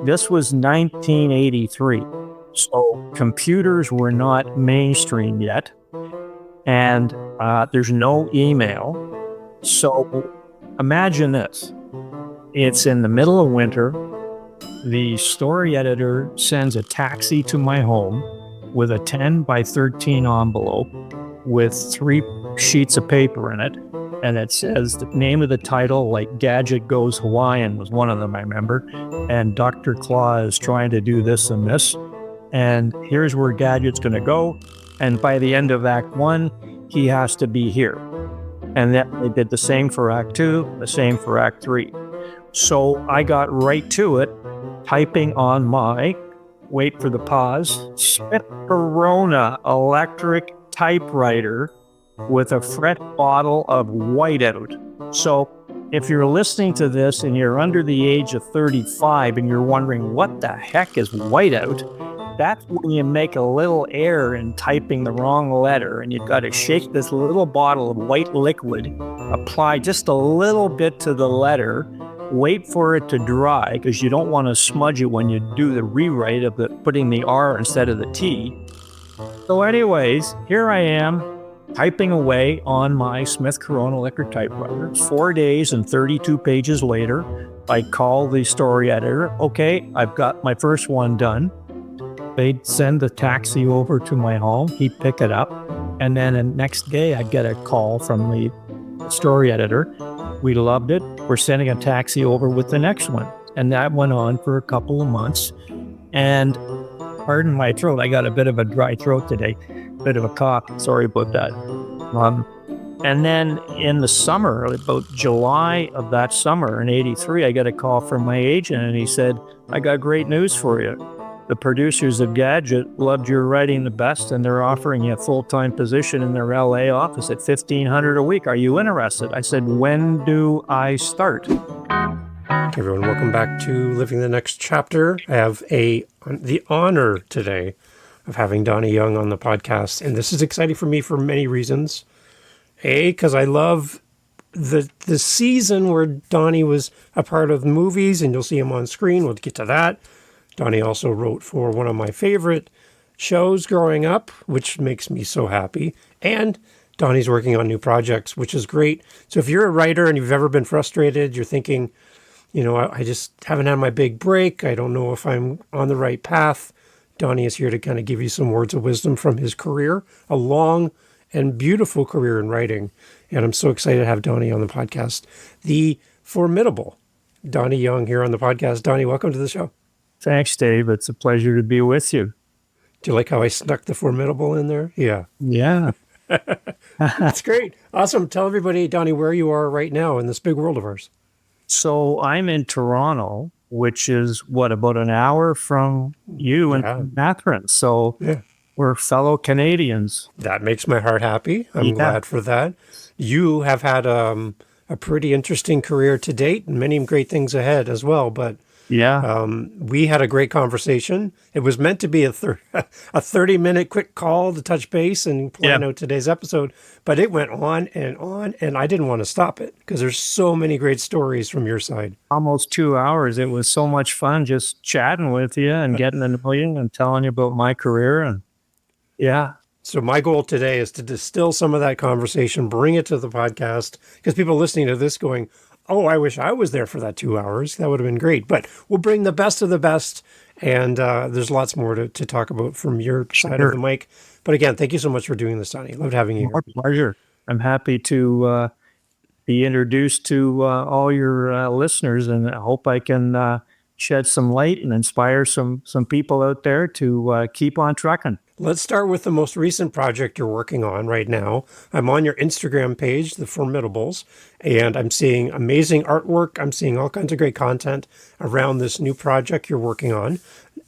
This was 1983. So computers were not mainstream yet. And there's no email. So imagine this. It's in the middle of winter. The story editor sends a taxi to my home with a 10 by 13 envelope with 3 sheets of paper in it. And it says the name of the title, like Gadget Goes Hawaiian was one of them, I remember. And Dr. Claw is trying to do this and this. And here's where Gadget's going to go. And by the end of Act 1, he has to be here. And then they did the same for Act 2, the same for Act 3. So I got right to it, typing on my, wait for the pause, Smith Corona electric typewriter with a fret bottle of whiteout. So if you're listening to this and you're under the age of 35 and you're wondering what the heck is whiteout, that's when you make a little error in typing the wrong letter, and you've got to shake this little bottle of white liquid, apply just a little bit to the letter, wait for it to dry because you don't want to smudge it when you do the rewrite of putting the R instead of the T. So anyways, here I am typing away on my Smith Corona electric typewriter. 4 days and 32 pages later, I call the story editor. Okay, I've got my first one done. They'd send the taxi over to my home. He'd pick it up. And then the next day, I'd get a call from the story editor. We loved it. We're sending a taxi over with the next one. And that went on for a couple of months. And pardon my throat, I got a bit of a dry throat today, bit of a cough. Sorry about that. And then in the summer, about July of that summer in 83, I got a call from my agent and he said, I got great news for you. The producers of Gadget loved your writing the best, and they're offering you a full-time position in their LA office at $1,500 a week. Are you interested? I said, when do I start? Hey everyone, welcome back to Living the Next Chapter. I have the honor today of having Donny Young on the podcast, and this is exciting for me for many reasons. A, because I love the season where Donny was a part of movies, and you'll see him on screen. We'll get to that. Donny also wrote for one of my favorite shows growing up, which makes me so happy. And Donny's working on new projects, which is great. So if you're a writer and you've ever been frustrated, you're thinking, I just haven't had my big break. I don't know if I'm on the right path. Donny is here to kind of give you some words of wisdom from his career, a long and beautiful career in writing. And I'm so excited to have Donny on the podcast. The formidable Donny Young here on the podcast. Donny, welcome to the show. Thanks, Dave. It's a pleasure to be with you. Do you like how I snuck the formidable in there? Yeah. Yeah. That's great. Awesome. Tell everybody, Donny, where you are right now in this big world of ours. So I'm in Toronto, which is, about an hour from you in Catherine. So we're fellow Canadians. That makes my heart happy. I'm glad for that. You have had a pretty interesting career to date and many great things ahead as well, but we had a great conversation. It was meant to be a 30-minute quick call to touch base and plan out today's episode, but it went on, and I didn't want to stop it because there's so many great stories from your side. Almost 2 hours. It was so much fun just chatting with you and getting to know you and telling you about my career. And So my goal today is to distill some of that conversation, bring it to the podcast, because people listening to this going, oh, I wish I was there for that 2 hours. That would have been great. But we'll bring the best of the best. And there's lots more to talk about from your side of the mic. But again, thank you so much for doing this, Donny. Loved having you here. My pleasure. I'm happy to be introduced to all your listeners. And I hope I can shed some light and inspire some people out there to keep on trucking. Let's start with the most recent project you're working on right now. I'm on your Instagram page, The 4MIDABLES, and I'm seeing amazing artwork. I'm seeing all kinds of great content around this new project you're working on,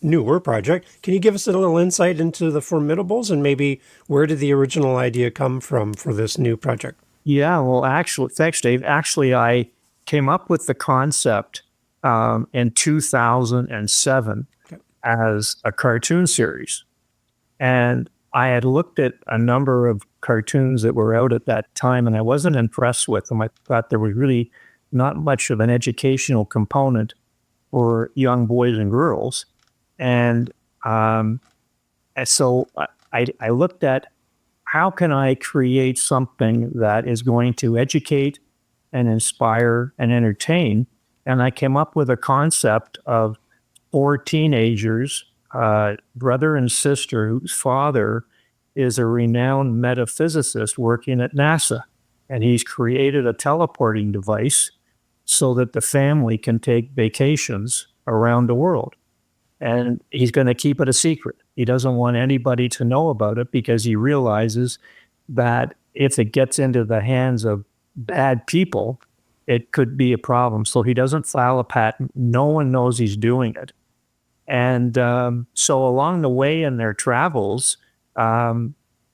newer project. Can you give us a little insight into The 4MIDABLES and maybe where did the original idea come from for this new project? Yeah, well, actually, thanks, Dave. Actually, I came up with the concept in 2007 as a cartoon series. And I had looked at a number of cartoons that were out at that time, and I wasn't impressed with them. I thought there was really not much of an educational component. for young boys and girls. And so I looked at how can I create something that is going to educate and inspire and entertain. And I came up with a concept of 4 teenagers, brother and sister, whose father is a renowned metaphysicist working at NASA. And he's created a teleporting device so that the family can take vacations around the world. And he's going to keep it a secret. He doesn't want anybody to know about it because he realizes that if it gets into the hands of bad people, it could be a problem. So he doesn't file a patent. No one knows he's doing it. And so along the way in their travels, they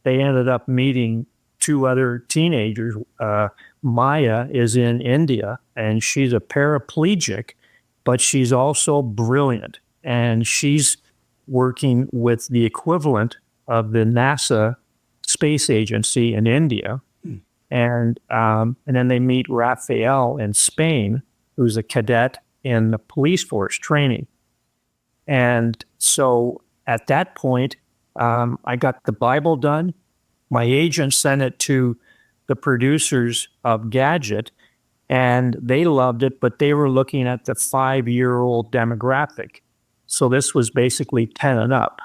ended up meeting 2 other teenagers. Maya is in India, and she's a paraplegic, but she's also brilliant. And she's working with the equivalent of the NASA space agency in India. And then they meet Raphael in Spain, who's a cadet in the police force training. And so at that point, I got the Bible done. My agent sent it to the producers of Gadget, and they loved it, but they were looking at the 5-year-old demographic. So this was basically 10 and up.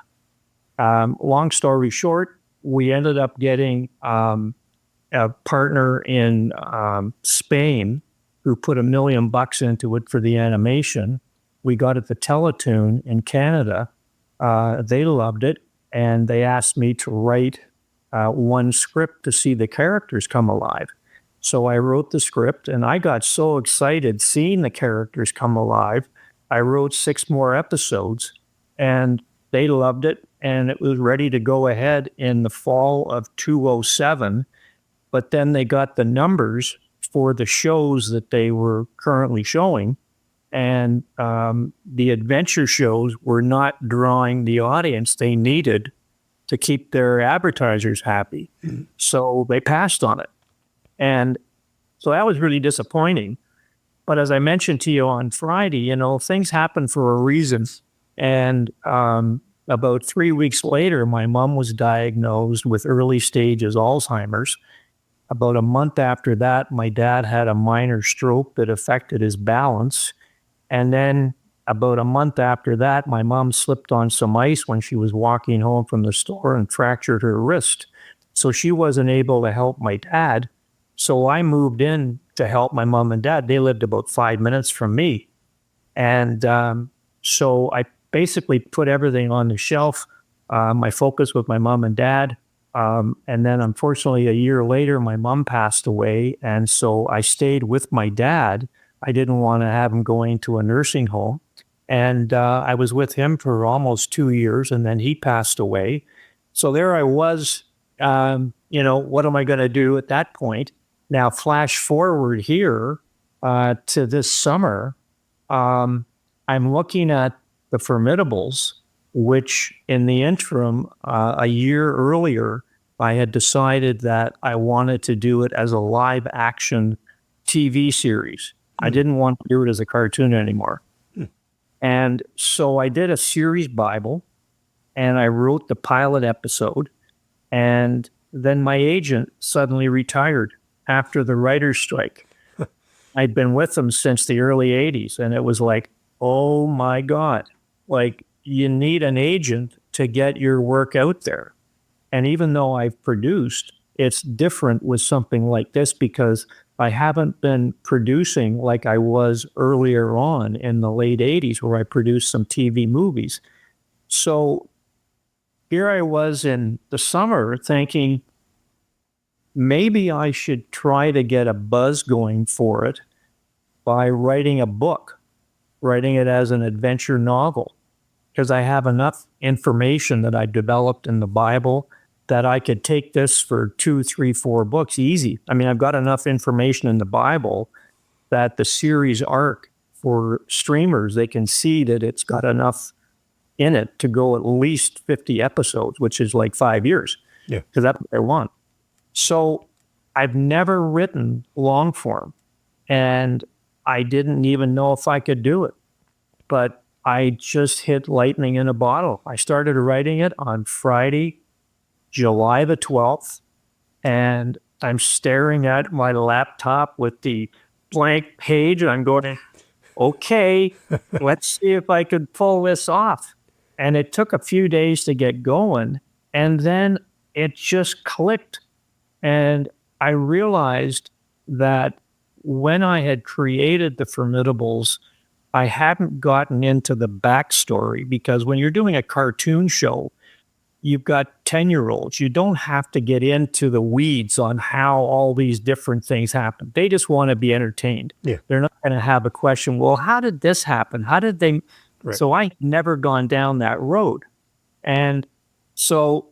Long story short, we ended up getting a partner in Spain who put $1 million into it for the animation. We got it the Teletoon in Canada. They loved it, and they asked me to write one script to see the characters come alive. So I wrote the script, and I got so excited seeing the characters come alive. I wrote 6 more episodes, and they loved it, and it was ready to go ahead in the fall of 2007. But then they got the numbers for the shows that they were currently showing, and the adventure shows were not drawing the audience they needed to keep their advertisers happy. So they passed on it. And so that was really disappointing. But as I mentioned to you on Friday, things happen for a reason. And about 3 weeks later, my mom was diagnosed with early stages Alzheimer's. About a month after that, my dad had a minor stroke that affected his balance. And then about a month after that, my mom slipped on some ice when she was walking home from the store and fractured her wrist. So she wasn't able to help my dad. So I moved in to help my mom and dad. They lived about 5 minutes from me. And so I basically put everything on the shelf. My focus with my mom and dad. And then unfortunately, a year later, my mom passed away. And so I stayed with my dad. I didn't want to have him going to a nursing home. And I was with him for almost 2 years, and then he passed away. So there I was, what am I going to do at that point? Now, flash forward here to this summer, I'm looking at the 4MIDABLES, which in the interim, a year earlier, I had decided that I wanted to do it as a live action TV series. I didn't want to do it as a cartoon anymore. And so I did a series Bible, and I wrote the pilot episode. And then my agent suddenly retired after the writer's strike. I'd been with him since the early 80s, and it was like, oh my God, like you need an agent to get your work out there. And even though I've produced, it's different with something like this because I haven't been producing like I was earlier on in the late 80s where I produced some TV movies. So here I was in the summer thinking, maybe I should try to get a buzz going for it by writing a book, writing it as an adventure novel, because I have enough information that I developed in the Bible that I could take this for 2, 3, 4 books easy. I mean, I've got enough information in the Bible that the series arc for streamers, they can see that it's got enough in it to go at least 50 episodes, which is like 5 years. Yeah. Because that's what I want. So I've never written long form, and I didn't even know if I could do it. but I just hit lightning in a bottle. I started writing it on Friday, July the 12th, and I'm staring at my laptop with the blank page, and I'm going, okay, let's see if I could pull this off. And it took a few days to get going, and then it just clicked. And I realized that when I had created the Formidables, I hadn't gotten into the backstory, because when you're doing a cartoon show, you've got 10-year-olds. You don't have to get into the weeds on how all these different things happen. They just want to be entertained. Yeah. They're not going to have a question, well, how did this happen? How did they? Right. So I never gone down that road. And so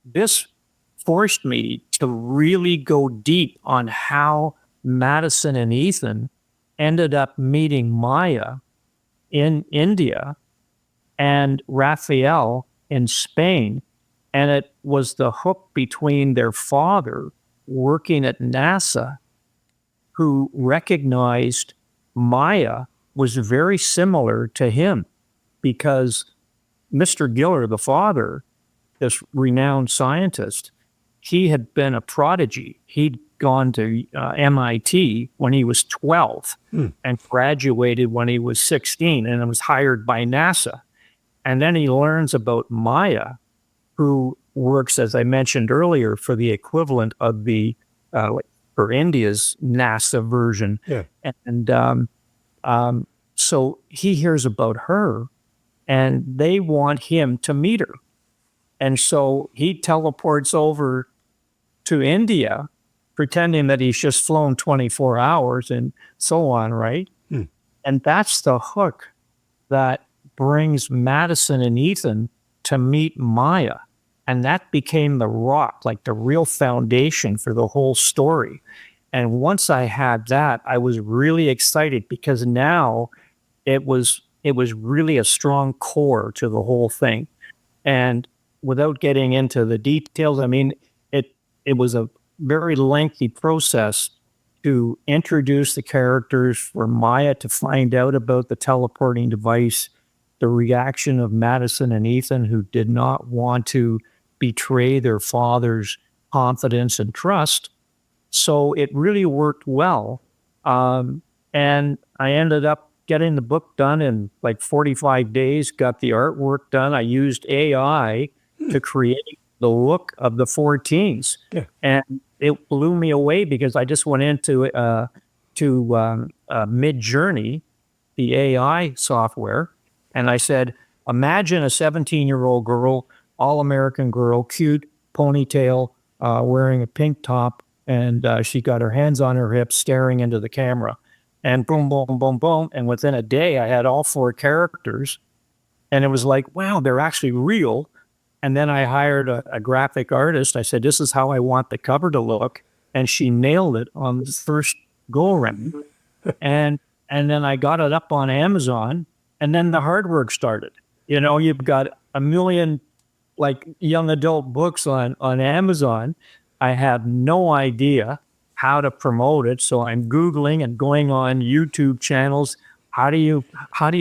this forced me to really go deep on how Madison and Ethan ended up meeting Maya in India and Raphael in Spain. And it was the hook between their father working at NASA, who recognized Maya was very similar to him, because Mr. Giller, the father, this renowned scientist, he had been a prodigy. He'd gone to MIT when he was 12 and graduated when he was 16 and was hired by NASA. And then he learns about Maya, who works, as I mentioned earlier, for the equivalent of the, for India's NASA version. Yeah. And so he hears about her, and they want him to meet her. And so he teleports over to India, pretending that he's just flown 24 hours and so on, right? And that's the hook that brings Madison and Ethan to meet Maya. And that became the rock, like the real foundation for the whole story. And once I had that, I was really excited, because now it was really a strong core to the whole thing. And without getting into the details, I mean, it was a very lengthy process to introduce the characters, for Maya to find out about the teleporting device, the reaction of Madison and Ethan, who did not want to betray their father's confidence and trust. So it really worked well. And I ended up getting the book done in like 45 days, got the artwork done. I used AI to create the look of the 4 teens. Yeah. And it blew me away, because I just went into Mid-Journey, the AI software, and I said, imagine a 17-year-old girl, all-American girl, cute, ponytail, wearing a pink top, and she got her hands on her hips, staring into the camera. And boom, boom, boom, boom. And within a day, I had all 4 characters. And it was like, wow, they're actually real. And then I hired a graphic artist. I said, this is how I want the cover to look. And she nailed it on the first go around. And then I got it up on Amazon, and then the hard work started. You know, you've got a million like young adult books on Amazon. I have no idea how to promote it. So I'm Googling and going on YouTube channels. How do you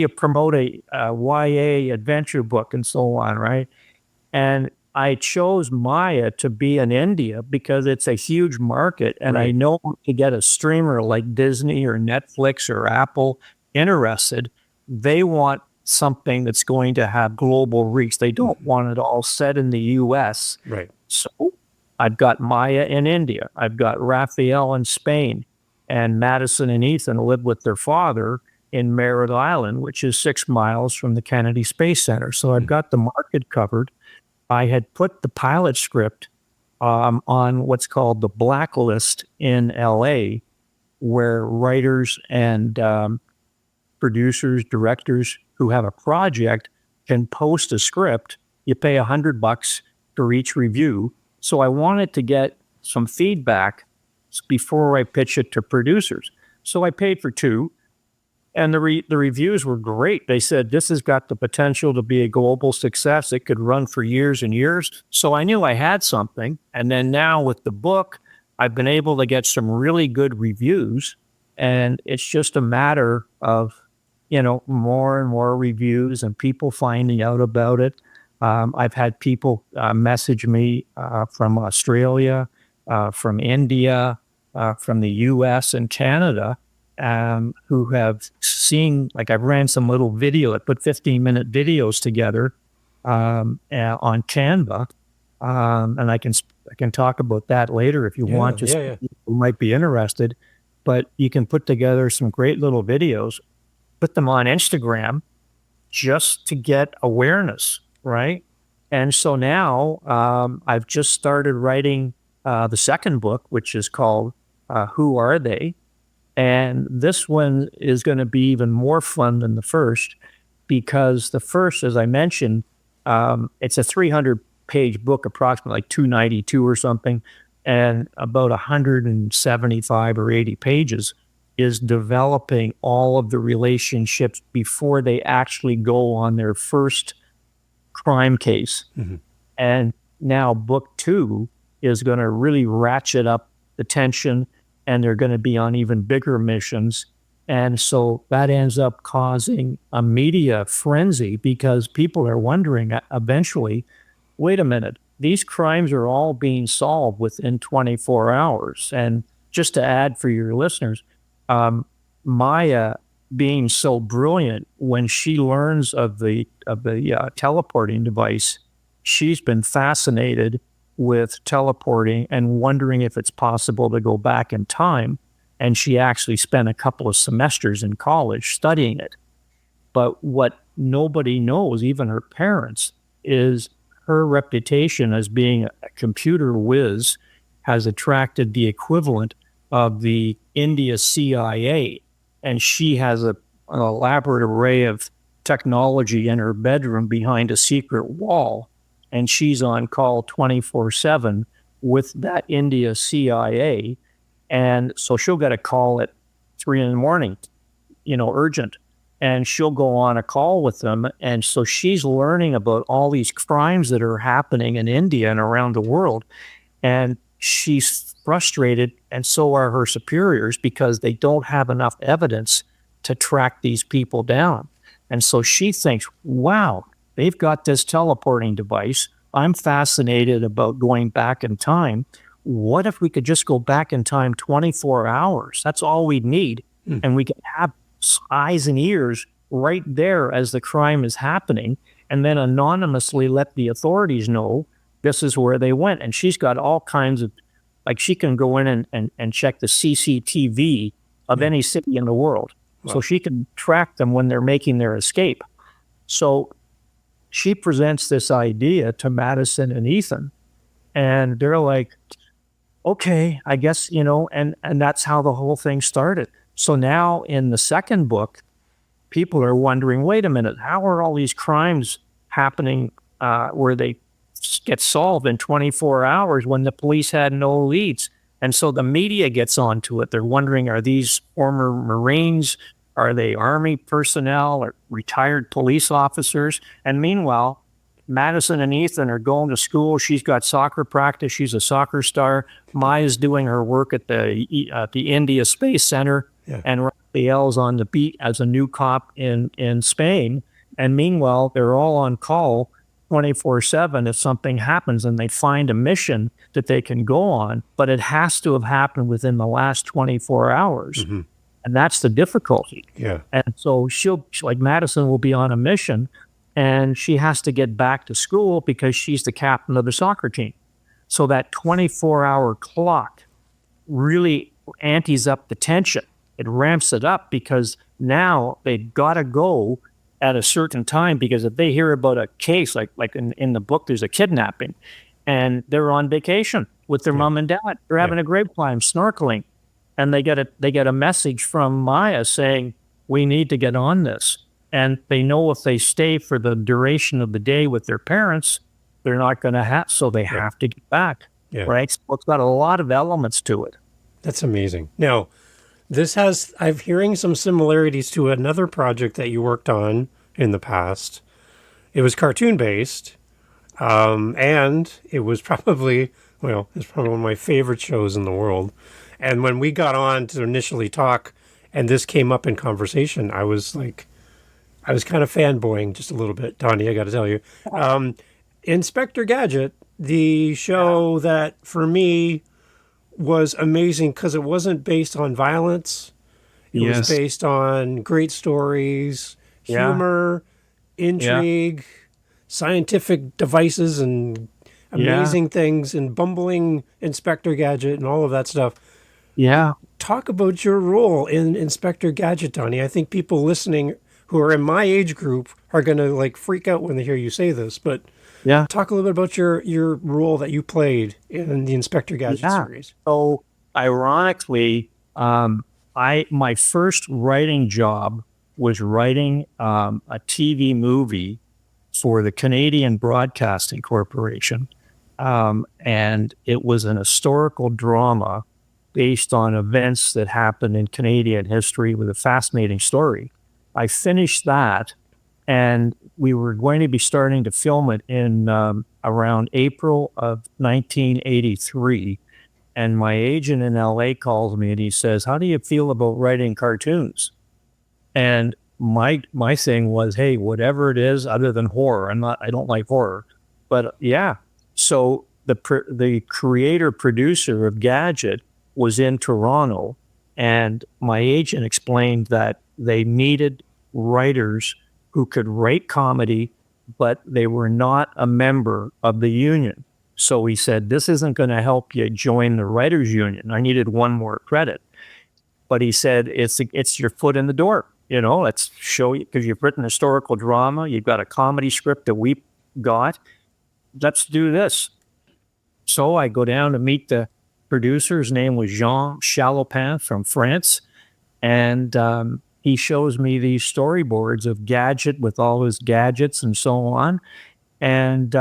promote a YA adventure book and so on, right? And I chose Maya to be in India because it's a huge market. And Right. I know to get a streamer like Disney or Netflix or Apple interested, they want something that's going to have global reach. They don't want it all set in the US. Right. So I've got Maya in India. I've got Raphael in Spain. And Madison and Ethan live with their father in Merritt Island, which is 6 miles from the Kennedy Space Center. So I've got the market covered. I had put the pilot script on what's called the Blacklist in LA, where writers and producers, directors who have a project can post a script. You pay $100 for each review. So I wanted to get some feedback before I pitch it to producers. So I paid for 2. And the reviews were great. They said, this has got the potential to be a global success. It could run for years and years. So I knew I had something. And then now with the book, I've been able to get some really good reviews. And it's just a matter of more and more reviews and people finding out about it. I've had people message me from Australia, from India, from the US and Canada, who have seen, like I've ran some little video, I put 15-minute videos together on Canva. And I can talk about that later if you want, just people who might be interested. But you can put together some great little videos, put them on Instagram just to get awareness, right? And so now I've just started writing the second book, which is called Who Are They? And this one is going to be even more fun than the first, because the first, as I mentioned, it's a 300-page book, approximately like 292 or something, and about 175 or 80 pages is developing all of the relationships before they actually go on their first crime case. Mm-hmm. And now book 2 is going to really ratchet up the tension, and they're going to be on even bigger missions. And so that ends up causing a media frenzy, because people are wondering eventually, wait a minute, these crimes are all being solved within 24 hours. And just to add for your listeners, Maya, being so brilliant, when she learns of the teleporting device, she's been fascinated with teleporting and wondering if it's possible to go back in time. And she actually spent a couple of semesters in college studying it. But what nobody knows, even her parents, is her reputation as being a computer whiz has attracted the equivalent of the India CIA. And she has an elaborate array of technology in her bedroom behind a secret wall. And she's on call 24/7 with that India CIA. And so she'll get a call at 3 a.m, urgent. And she'll go on a call with them. And so she's learning about all these crimes that are happening in India and around the world. And she's frustrated, and so are her superiors, because they don't have enough evidence to track these people down. And so she thinks, wow, they've got this teleporting device. I'm fascinated about going back in time. What if we could just go back in time 24 hours? That's all we'd need. And we can have eyes and ears right there as the crime is happening, and then anonymously let the authorities know this is where they went. And she's got all kinds of, like, she can go in and check the CCTV of any city in the world. Wow. So she can track them when they're making their escape. So she presents this idea to Madison and Ethan, and they're like, okay, I guess, and that's how the whole thing started. So now in the second book, people are wondering, wait a minute, how are all these crimes happening where they get solved in 24 hours when the police had no leads? And so the media gets onto it. They're wondering, are these former Marines? Are they Army personnel or retired police officers? And meanwhile, Madison and Ethan are going to school. She's got soccer practice. She's a soccer star. Maya's doing her work at the India Space Center. Yeah. And Raphael's on the beat as a new cop in Spain. And meanwhile, they're all on call 24/7 if something happens and they find a mission that they can go on. But it has to have happened within the last 24 hours. Mm-hmm. And that's the difficulty. Yeah. And so like Madison will be on a mission, and she has to get back to school because she's the captain of the soccer team. So that 24-hour clock really antes up the tension. It ramps it up, because now they've got to go at a certain time, because if they hear about a case, like in the book, there's a kidnapping, and they're on vacation with their mom and dad. They're having a great time snorkeling, and they get a message from Maya saying, we need to get on this. And they know if they stay for the duration of the day with their parents, they're not going to have, so they have to get back, right? So it's got a lot of elements to it. That's amazing. Now, I'm hearing some similarities to another project that you worked on in the past. It was cartoon-based, and it was probably one of my favorite shows in the world. And when we got on to initially talk, and this came up in conversation, I was like, I was kind of fanboying just a little bit, Donny, I got to tell you. Inspector Gadget, the show that for me was amazing because it wasn't based on violence. It was Yes. based on great stories, Yeah. humor, Yeah. intrigue, scientific devices, and Yeah. amazing things, and bumbling Inspector Gadget and all of that stuff. Yeah. Talk about your role in Inspector Gadget, Donny. I think people listening who are in my age group are going to like freak out when they hear you say this, but Yeah. talk a little bit about your role that you played in the Inspector Gadget Yeah. series. So ironically, my first writing job was writing a TV movie for the Canadian Broadcasting Corporation. And it was an historical drama based on events that happened in Canadian history with a fascinating story. I finished that, and we were going to be starting to film it in around April of 1983. And my agent in LA calls me and he says, "How do you feel about writing cartoons?" And my thing was, hey, whatever it is, other than horror, I don't like horror, but yeah. So the creator producer of Gadget was in Toronto, and my agent explained that they needed writers who could write comedy, but they were not a member of the union. So he said, "This isn't going to help you join the writers union." I needed one more credit. But he said, it's your foot in the door. Let's show you, because you've written historical drama, you've got a comedy script that we got. Let's do this. So I go down to meet the producer. His name was Jean Chalopin from France. And he shows me these storyboards of Gadget with all his gadgets and so on. And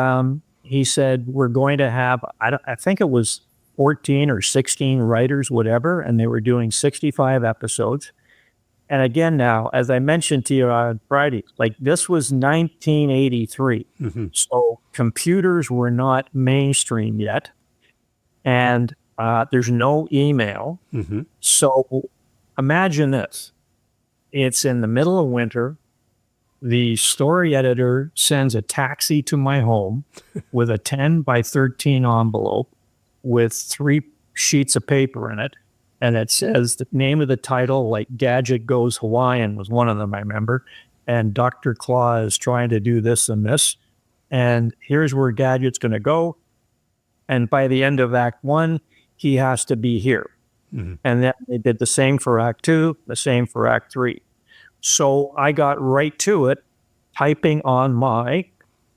he said, we're going to have, I think it was 14 or 16 writers, whatever, and they were doing 65 episodes. And again, now, as I mentioned to you on Friday, like this was 1983. So computers were not mainstream yet. And there's no email. So imagine this. It's in the middle of winter. The story editor sends a taxi to my home with a 10 by 13 envelope with 3 sheets of paper in it. And it says the name of the title, like Gadget Goes Hawaiian was one of them, I remember. And Dr. Claw is trying to do this and this. And here's where Gadget's going to go. And by the end of Act 1, he has to be here. And then they did the same for Act 2, the same for Act 3. So I got right to it, typing on my,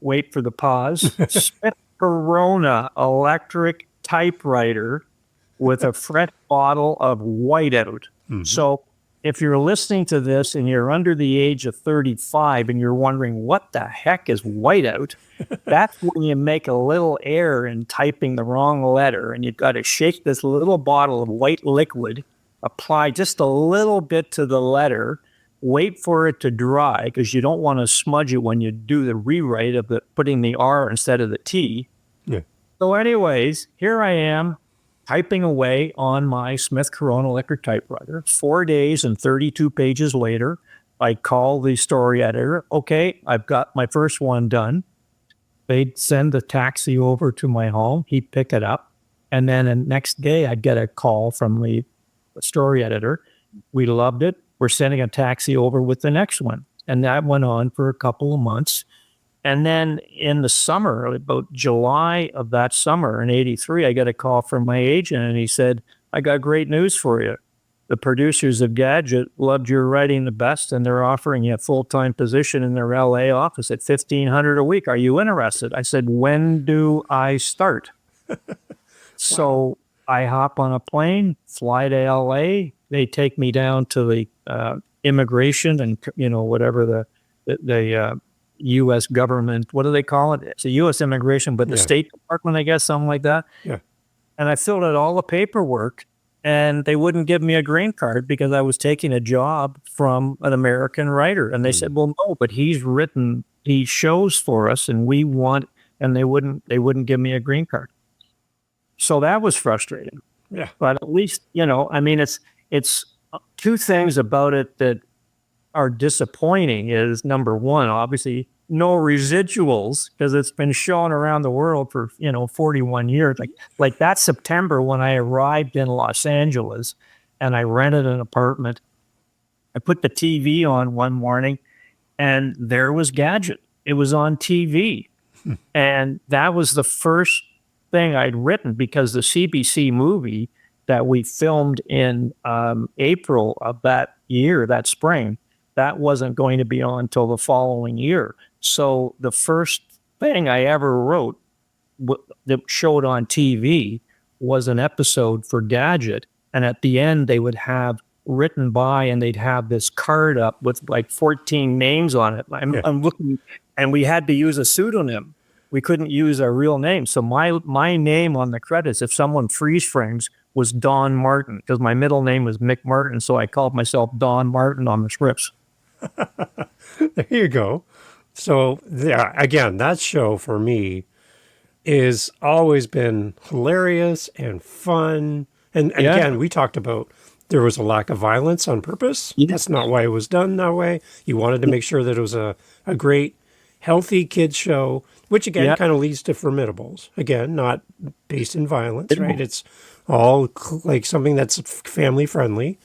wait for the pause, Smith Corona electric typewriter with a fresh bottle of whiteout. So if you're listening to this and you're under the age of 35 and you're wondering what the heck is whiteout, that's when you make a little error in typing the wrong letter, and you've got to shake this little bottle of white liquid, apply just a little bit to the letter, wait for it to dry because you don't want to smudge it when you do the rewrite of putting the R instead of the T. So anyways, here I am typing away on my Smith Corona electric typewriter. 4 days and 32 pages later, I call the story editor. Okay, I've got my first one done. They'd send the taxi over to my home. He'd pick it up. And then the next day, I'd get a call from the story editor. We loved it. We're sending a taxi over with the next one. And that went on for a couple of months. And then in the summer, about July of that summer in 83, I got a call from my agent and he said, I got great news for you. The producers of Gadget loved your writing the best and they're offering you a full-time position in their LA office at $1,500 a week. Are you interested? I said, when do I start? So I hop on a plane, fly to LA. They take me down to the immigration and, whatever the U.S. government, what do they call it? It's a U.S. immigration, but the State Department, I guess, something like that. And I filled out all the paperwork and they wouldn't give me a green card because I was taking a job from an American writer. And they said, well, no, but he shows for us and we want, and they wouldn't give me a green card. So that was frustrating. But at least, it's two things about it that are disappointing is number one, obviously no residuals because it's been shown around the world for 41 years. Like that September when I arrived in Los Angeles and I rented an apartment, I put the TV on one morning and there was Gadget. It was on TV. And that was the first thing I'd written because the CBC movie that we filmed in April of that year, that spring, that wasn't going to be on until the following year. So the first thing I ever wrote that showed on TV was an episode for Gadget. And at the end, they would have written by and they'd have this card up with like 14 names on it. I'm looking, and we had to use a pseudonym. We couldn't use our real name. So my name on the credits, if someone freeze frames, was Don Martin because my middle name was Mick Martin. So I called myself Don Martin on the scripts. There you go. So yeah, again, that show for me is always been hilarious and fun. And again, we talked about there was a lack of violence on purpose. Yeah. That's not why it was done that way. You wanted to make sure that it was a great, healthy kids show, which again kind of leads to Formidables. Again, not based in violence, right? It's all like something that's family friendly.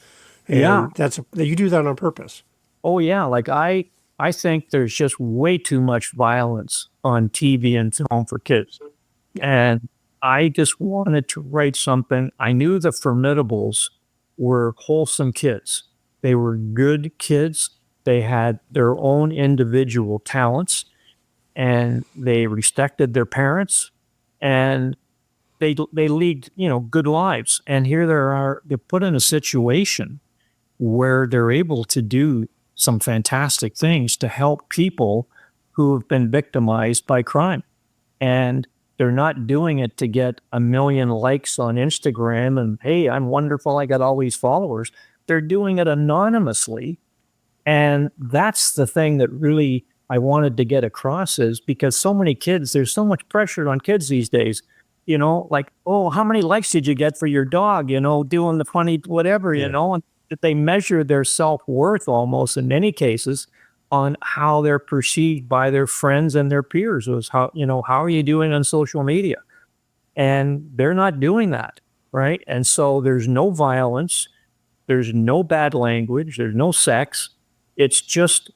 And you do that on purpose. Oh yeah. Like I think there's just way too much violence on TV and film for kids. And I just wanted to write something. I knew the Formidables were wholesome kids. They were good kids. They had their own individual talents and they respected their parents and they lead, good lives. And here they're put in a situation where they're able to do some fantastic things to help people who have been victimized by crime. And they're not doing it to get 1 million likes on Instagram and, hey, I'm wonderful, I got all these followers. They're doing it anonymously. And that's the thing that really I wanted to get across is because so many kids, there's so much pressure on kids these days, like, oh, how many likes did you get for your dog, doing the funny whatever, and that they measure their self-worth almost in many cases on how they're perceived by their friends and their peers. It was how are you doing on social media? And they're not doing that, right? And so there's no violence, there's no bad language, there's no sex. It's just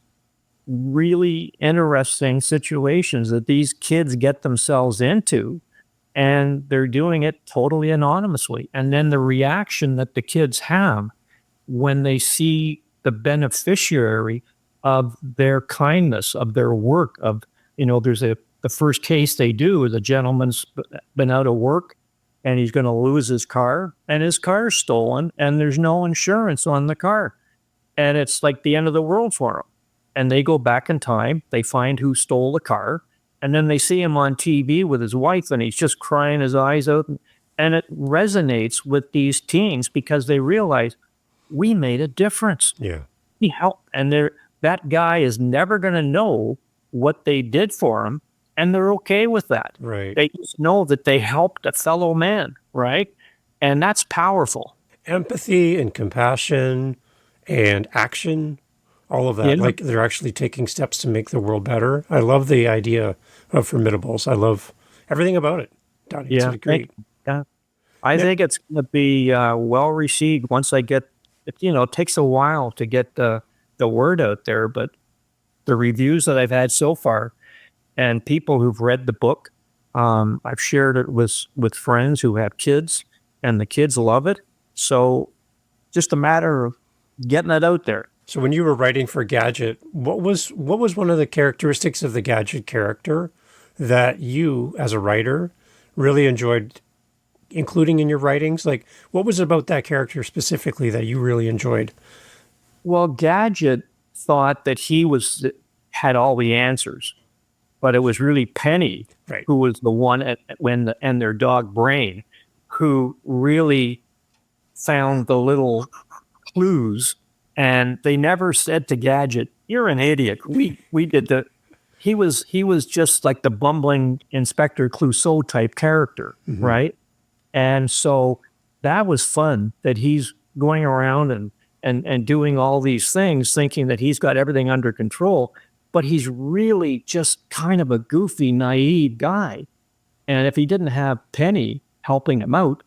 really interesting situations that these kids get themselves into, and they're doing it totally anonymously. And then the reaction that the kids have when they see the beneficiary of their kindness, of their work, there's the first case they do is a gentleman's been out of work and he's going to lose his car and his car's stolen and there's no insurance on the car. And it's like the end of the world for him. And they go back in time, they find who stole the car, and then they see him on TV with his wife and he's just crying his eyes out. And it resonates with these teens because they realize we made a difference. Yeah. We helped. And that guy is never going to know what they did for him. And they're okay with that. Right. They just know that they helped a fellow man. Right. And that's powerful. Empathy and compassion and action, all of that. Yeah. Like they're actually taking steps to make the world better. I love the idea of Formidables. I love everything about it. Donny, yeah. It's great. I think it's going to be well received once I get it takes a while to get the word out there, but the reviews that I've had so far and people who've read the book, I've shared it with friends who have kids and the kids love it. So just a matter of getting it out there. So when you were writing for Gadget, what was one of the characteristics of the Gadget character that you as a writer really enjoyed including in your writings? Like, what was it about that character specifically that you really enjoyed? Well, Gadget thought that he had all the answers, but it was really Penny who was the one and their dog Brain who really found the little clues. And they never said to Gadget, "You're an idiot." We did the. He was just like the bumbling Inspector Clouseau type character, right? And so that was fun that he's going around and and doing all these things, thinking that he's got everything under control, but he's really just kind of a goofy, naive guy. And if he didn't have Penny helping him out,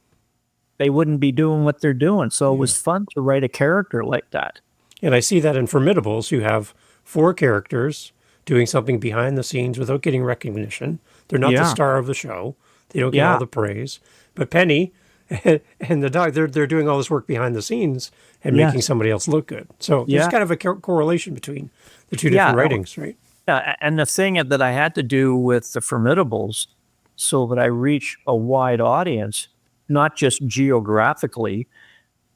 they wouldn't be doing what they're doing. So it was fun to write a character like that. And I see that in Formidables, you have 4 characters doing something behind the scenes without getting recognition. They're not the star of the show. They don't get all the praise. But Penny and the dog, they're doing all this work behind the scenes and making somebody else look good. So there's kind of a correlation between the two different writings, right? And the thing that I had to do with the Formidables so that I reach a wide audience, not just geographically,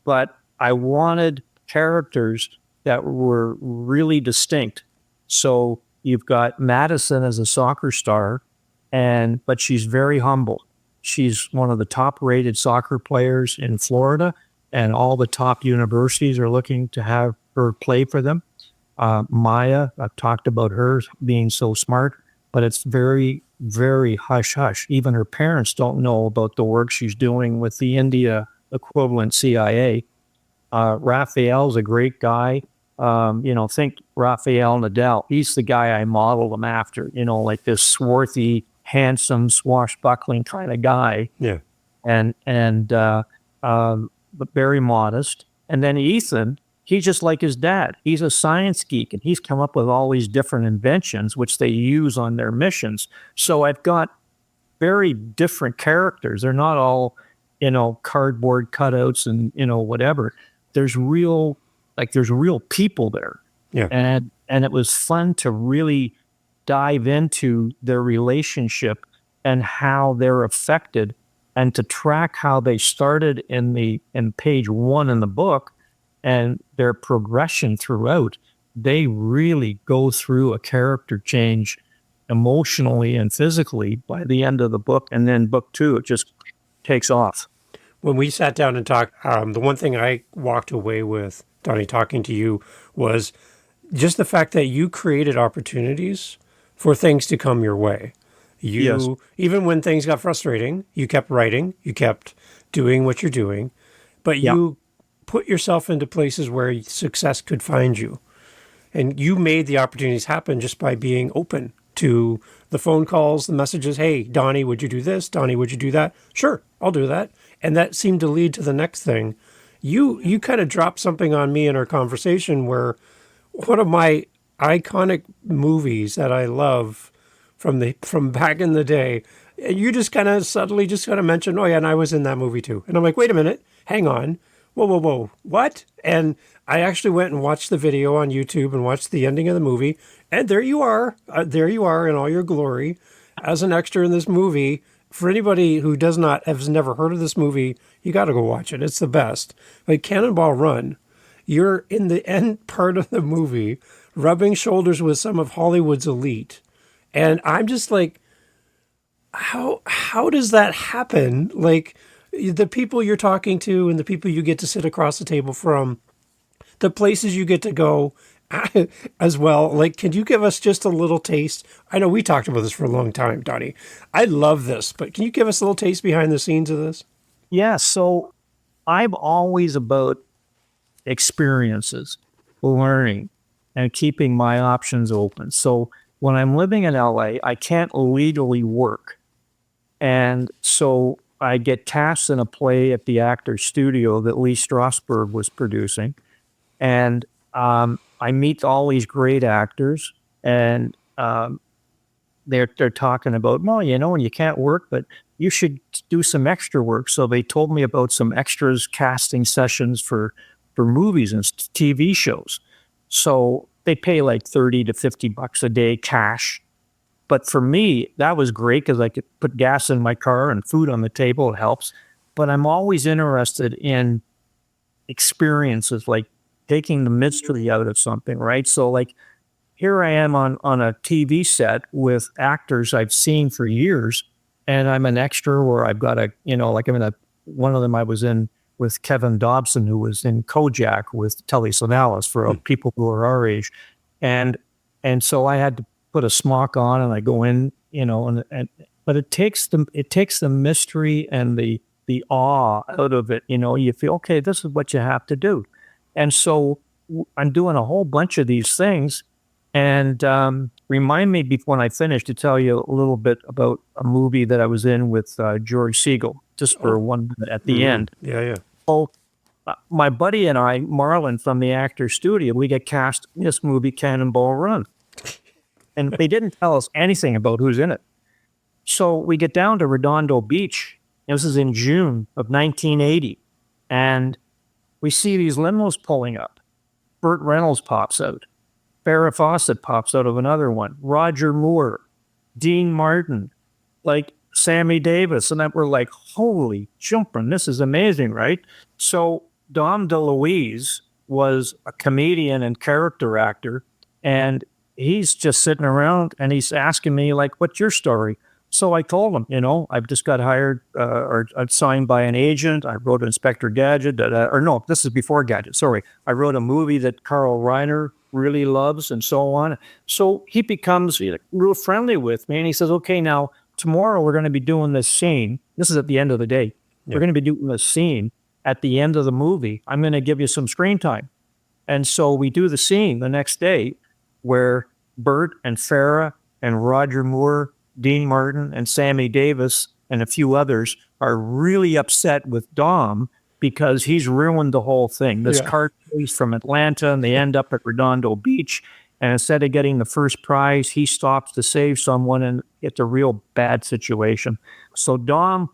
but I wanted characters that were really distinct. So you've got Madison as a soccer star, but she's very humble. She's one of the top-rated soccer players in Florida, and all the top universities are looking to have her play for them. Maya, I've talked about her being so smart, but it's very, very hush-hush. Even her parents don't know about the work she's doing with the India equivalent CIA. Raphael's a great guy. Think Raphael Nadal. He's the guy I modeled him after, like this swarthy, handsome, swashbuckling kind of guy. Yeah. But very modest. And then Ethan, he's just like his dad. He's a science geek, and he's come up with all these different inventions, which they use on their missions. So I've got very different characters. They're not all, cardboard cutouts and, whatever. There's real people there. Yeah. And it was fun to really dive into their relationship and how they're affected, and to track how they started in page 1 in the book and their progression throughout. They really go through a character change emotionally and physically by the end of the book. And then book 2, it just takes off. When we sat down and talked, the one thing I walked away with, Donny, talking to you, was just the fact that you created opportunities for things to come your way. Even when things got frustrating, you kept writing, you kept doing what you're doing, but you put yourself into places where success could find you. And you made the opportunities happen just by being open to the phone calls, the messages. Hey, Donny, would you do this? Donny, would you do that? Sure, I'll do that. And that seemed to lead to the next thing. You kind of dropped something on me in our conversation where one of my iconic movies that I love from back in the day, you just kind of subtly just kind of mentioned, oh yeah, and I was in that movie too. And I'm like, wait a minute, hang on. Whoa, what? And I actually went and watched the video on YouTube and watched the ending of the movie. And there you are in all your glory as an extra in this movie. For anybody who has never heard of this movie, you got to go watch it. It's the best. Like Cannonball Run, you're in the end part of the movie, rubbing shoulders with some of Hollywood's elite. And I'm just like, how does that happen? Like, the people you're talking to and the people you get to sit across the table from, the places you get to go as well. Like, can you give us just a little taste? I know we talked about this for a long time, Donny. I love this, but can you give us a little taste behind the scenes of this? Yeah, so I'm always about experiences, learning, and keeping my options open. So when I'm living in LA, I can't legally work. And so I get cast in a play at the Actors Studio that Lee Strasberg was producing. And I meet all these great actors, and they're talking about, well, and you can't work, but you should do some extra work. So they told me about some extras casting sessions for movies and TV shows. So they pay like $30 to $50 a day cash. But for me, that was great because I could put gas in my car and food on the table. It helps. But I'm always interested in experiences, like taking the mystery out of something, right? So like here I am on a TV set with actors I've seen for years, and I'm an extra where I've got one of them I was in with Kevin Dobson, who was in Kojak with Telly Savalas for people who are our age. And so I had to put a smock on and I go in, but it takes the mystery and the awe out of it. You feel, okay, this is what you have to do. And so I'm doing a whole bunch of these things. And remind me when I finish to tell you a little bit about a movie that I was in with George Siegel, just for 1 minute at the end. Yeah, yeah. So my buddy and I, Marlon from the Actors Studio, we get cast in this movie, Cannonball Run. And they didn't tell us anything about who's in it. So we get down to Redondo Beach. This is in June of 1980. And we see these limos pulling up. Burt Reynolds pops out. Farrah Fawcett pops out of another one. Roger Moore, Dean Martin, like Sammy Davis. And then we're like, holy jumping, this is amazing, right? So Dom DeLuise was a comedian and character actor. And he's just sitting around and he's asking me, like, what's your story? So I told him, I've just got hired or I'm signed by an agent. I wrote Inspector Gadget. Or no, this is before Gadget. Sorry. I wrote a movie that Carl Reiner really loves and so on. So he becomes real friendly with me. And he says, okay, now tomorrow we're going to be doing this scene. This is at the end of the day. Yeah. We're going to be doing this scene at the end of the movie. I'm going to give you some screen time. And so we do the scene the next day where Burt and Farrah and Roger Moore, Dean Martin and Sammy Davis and a few others are really upset with Dom because he's ruined the whole thing. This car chase from Atlanta, and they end up at Redondo Beach. And instead of getting the first prize, he stops to save someone, and it's a real bad situation. So Dom,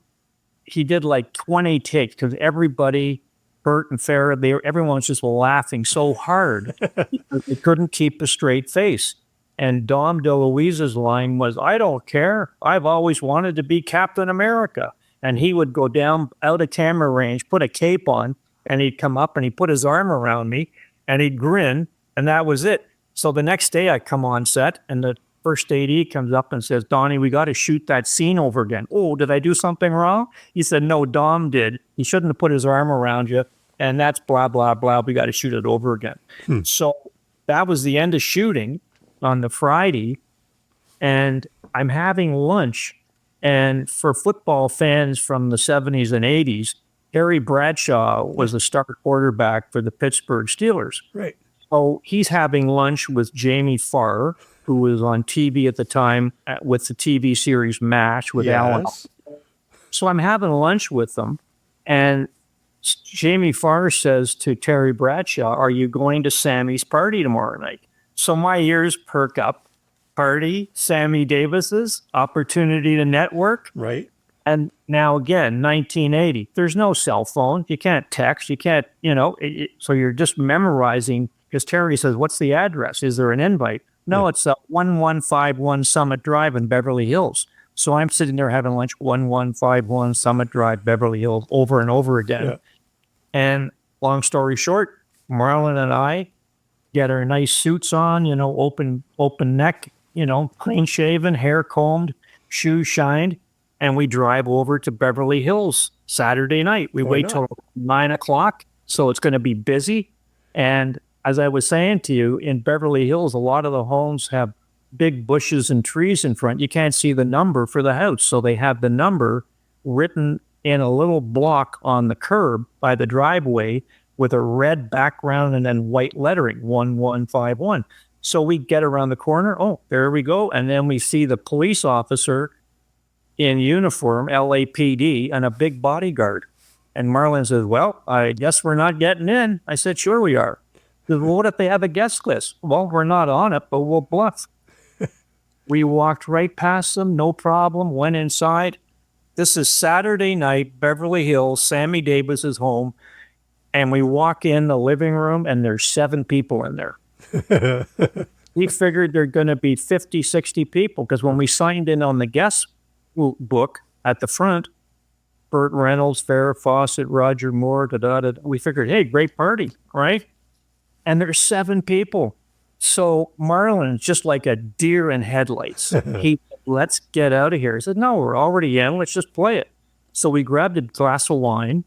he did like 20 takes because everybody, Burt and Farrah, everyone was just laughing so hard because they couldn't keep a straight face. And Dom DeLuise's line was, I don't care. I've always wanted to be Captain America. And he would go down out of camera range, put a cape on, and he'd come up and he'd put his arm around me and he'd grin, and that was it. So the next day I come on set and the first AD comes up and says, Donny, we got to shoot that scene over again. Oh, did I do something wrong? He said, no, Dom did. He shouldn't have put his arm around you. And that's blah, blah, blah. We got to shoot it over again. So that was the end of shooting on the Friday, and I'm having lunch. And for football fans from the 70s and 80s, Terry Bradshaw was the star quarterback for the Pittsburgh Steelers. Right. So he's having lunch with Jamie Farr, who was on TV at the time with the TV series MASH with Alan. So I'm having lunch with them, and Jamie Farr says to Terry Bradshaw, are you going to Sammy's party tomorrow night? So my ears perk up. Party, Sammy Davis's, opportunity to network. Right. And now again, 1980, there's no cell phone. You can't text. You can't, so you're just memorizing, because Terry says, what's the address? Is there an invite? No, it's 1151 Summit Drive in Beverly Hills. So I'm sitting there having lunch, 1151 Summit Drive, Beverly Hills, over and over again. Yeah. And long story short, Marlon and I get our nice suits on, open neck, clean shaven, hair combed, shoes shined, and we drive over to Beverly Hills Saturday night. We wait till 9 o'clock, so it's going to be busy. And as I was saying to you, in Beverly Hills, a lot of the homes have big bushes and trees in front. You can't see the number for the house, so they have the number written in a little block on the curb by the driveway with a red background and then white lettering, 1151. So we get around the corner. Oh, there we go. And then we see the police officer in uniform, LAPD, and a big bodyguard. And Marlon says, well, I guess we're not getting in. I said, sure we are. He says, well, what if they have a guest list? Well, we're not on it, but we'll bluff. We walked right past them, no problem, went inside. This is Saturday night, Beverly Hills, Sammy Davis's home. And we walk in the living room, and there's 7 people in there. We figured there are going to be 50, 60 people, because when we signed in on the guest book at the front, Burt Reynolds, Farrah Fawcett, Roger Moore, we figured, hey, great party, right? And there's 7 people. So Marlon's just like a deer in headlights. He said, let's get out of here. He said, no, we're already in. Let's just play it. So we grabbed a glass of wine.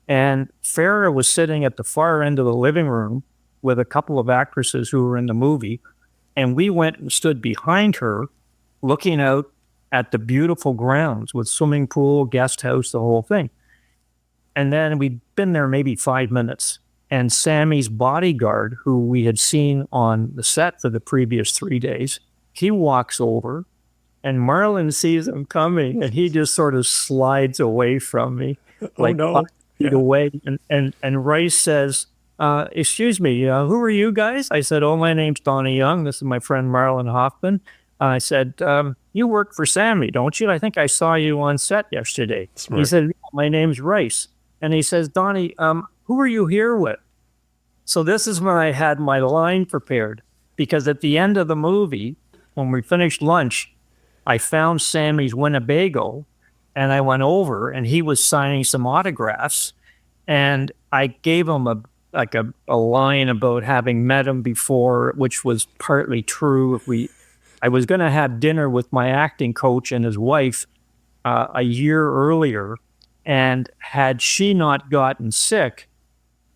And Farrah was sitting at the far end of the living room with a couple of actresses who were in the movie. And we went and stood behind her, looking out at the beautiful grounds with swimming pool, guest house, the whole thing. And then we'd been there maybe 5 minutes. And Sammy's bodyguard, who we had seen on the set for the previous 3 days, he walks over, and Marlon sees him coming, and he just sort of slides away from me, like 5 feet away. And Rice says, excuse me, who are you guys? I said, oh, my name's Donny Young. This is my friend Marlon Hoffman. I said, you work for Sammy, don't you? I think I saw you on set yesterday. Smart. He said, my name's Rice. And he says, Donny, who are you here with? So this is when I had my line prepared, because at the end of the movie, when we finished lunch, I found Sammy's Winnebago, and I went over, and he was signing some autographs, and I gave him a line about having met him before, which was partly true. I was going to have dinner with my acting coach and his wife a year earlier, and had she not gotten sick,